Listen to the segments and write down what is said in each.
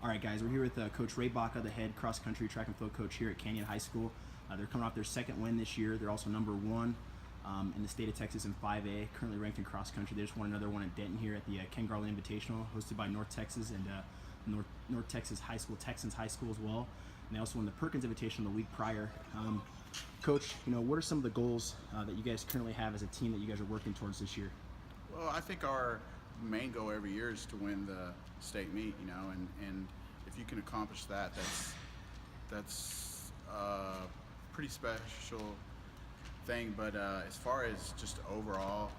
All right, guys, we're here with Coach Ray Baca, the head cross-country track and field coach here at Canyon High School. They're coming off their second win this year. They're also number one in the state of Texas in 5A, currently ranked in cross-country. They just won another one at Denton here at the Ken Garland Invitational, hosted by North Texas and North Texas High School, Texans High School as well. And they also won the Perkins Invitational the week prior. Coach, what are some of the goals that you guys currently have as a team that you guys are working towards this year? Well, I think our main goal every year is to win the state meet, and if you can accomplish that, that's a pretty special thing. But as far as just overall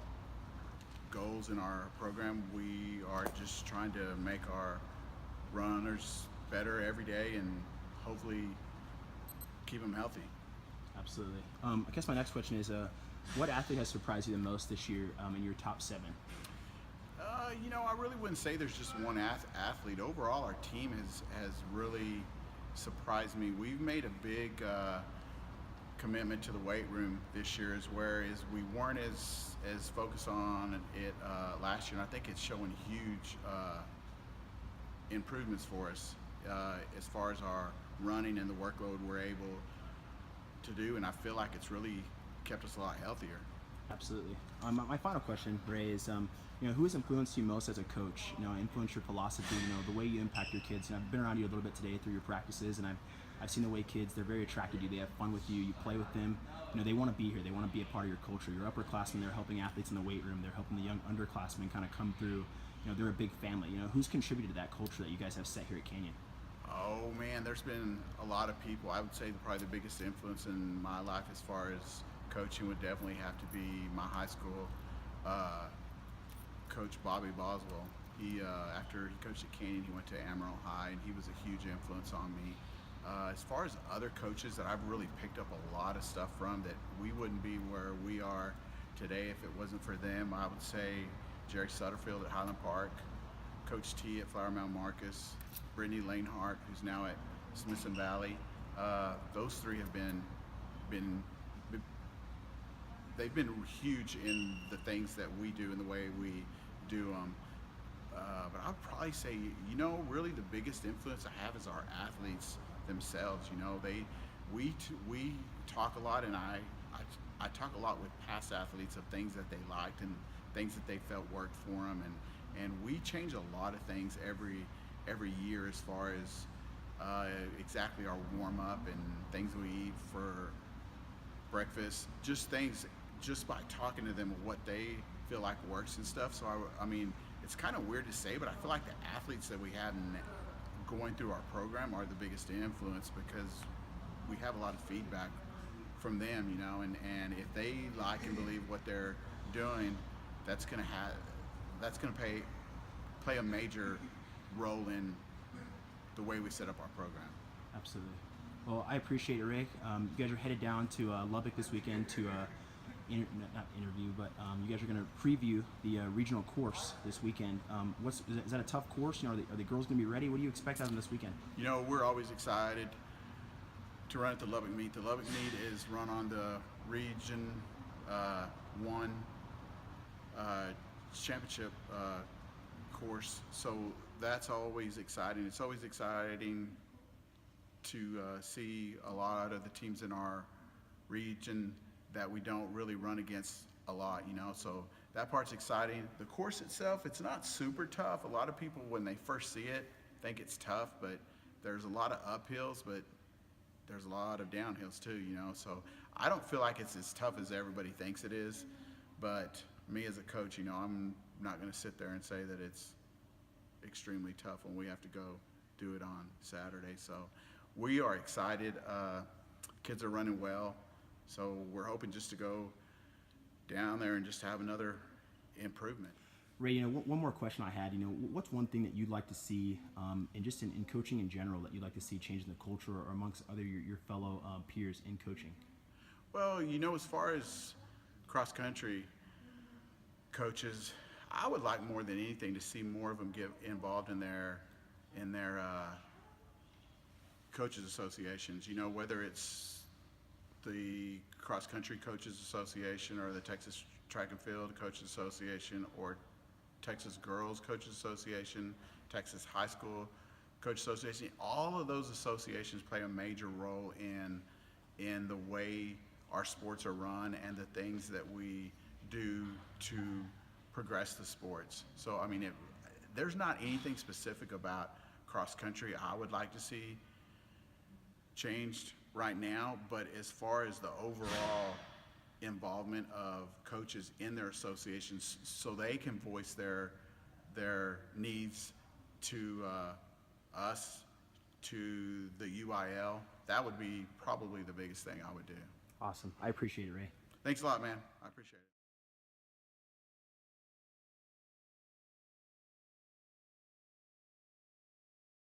goals in our program, we are just trying to make our runners better every day and hopefully keep them healthy. Absolutely. I guess my next question is, what athlete has surprised you the most this year in your top 7? I really wouldn't say there's just one athlete. Overall, our team has really surprised me. We've made a big commitment to the weight room this year, whereas we weren't as focused on it last year. And I think it's showing huge improvements for us as far as our running and the workload we're able to do. And I feel like it's really kept us a lot healthier. Absolutely. My final question, Ray, is who has influenced you most as a coach? Influenced your philosophy, the way you impact your kids. And I've been around you a little bit today through your practices, and I've seen the way kids, they're very attracted to you. They have fun with you. You play with them. They want to be here. They want to be a part of your culture. Your upperclassmen, they're helping athletes in the weight room. They're helping the young underclassmen kind of come through. They're a big family. Who's contributed to that culture that you guys have set here at Canyon? Oh man, there's been a lot of people. I would say probably the biggest influence in my life as far as coaching would definitely have to be my high school coach, Bobby Boswell. He after he coached at Canyon, he went to Amarillo High, and he was a huge influence on me. As far as other coaches that I've really picked up a lot of stuff from, that we wouldn't be where we are today if it wasn't for them, I would say Jerry Sutterfield at Highland Park, Coach T at Flower Mound Marcus, Brittany Lanehart, who's now at Smithson Valley. Those three have they've been huge in the things that we do and the way we do them. But I'd probably say, really the biggest influence I have is our athletes themselves. We talk a lot, and I talk a lot with past athletes of things that they liked and things that they felt worked for them, and we change a lot of things every year as far as exactly our warm up and things we eat for breakfast, just by talking to them what they feel like works and stuff. So I mean, it's kind of weird to say, but I feel like the athletes that we have going through our program are the biggest influence, because we have a lot of feedback from them, and if they like and believe what they're doing, that's gonna play a major role in the way we set up our program. Absolutely. Well, I appreciate it, Rick. You guys are headed down to Lubbock this weekend to not interview, but you guys are going to preview the regional course this weekend. Is that a tough course? Are the girls going to be ready? What do you expect out of them this weekend? We're always excited to run at the Lubbock meet. The Lubbock meet is run on the Region 1 championship course, so that's always exciting. It's always exciting to see a lot of the teams in our region that we don't really run against a lot, so that part's exciting. The course itself, it's not super tough. A lot of people, when they first see it, think it's tough, but there's a lot of uphills, but there's a lot of downhills too, so I don't feel like it's as tough as everybody thinks it is. But me as a coach, I'm not going to sit there and say that it's extremely tough when we have to go do it on Saturday. So we are excited. Kids are running well, so we're hoping just to go down there and just have another improvement. Ray, one more question I had. What's one thing that you'd like to see, and just in coaching in general, that you'd like to see change in the culture or amongst other your fellow peers in coaching? Well, as far as cross country coaches, I would like more than anything to see more of them get involved in their coaches associations. Whether it's the cross country coaches association or the Texas Track and Field Coaches Association or Texas Girls Coaches Association, Texas High School Coach Association. All of those associations play a major role in the way our sports are run and the things that we do to progress the sports. So, I mean, there's not anything specific about cross country I would like to see changed right now, but as far as the overall involvement of coaches in their associations so they can voice their needs to us, to the UIL, that would be probably the biggest thing I would do. Awesome. I appreciate it, Ray. Thanks a lot, man. I appreciate it.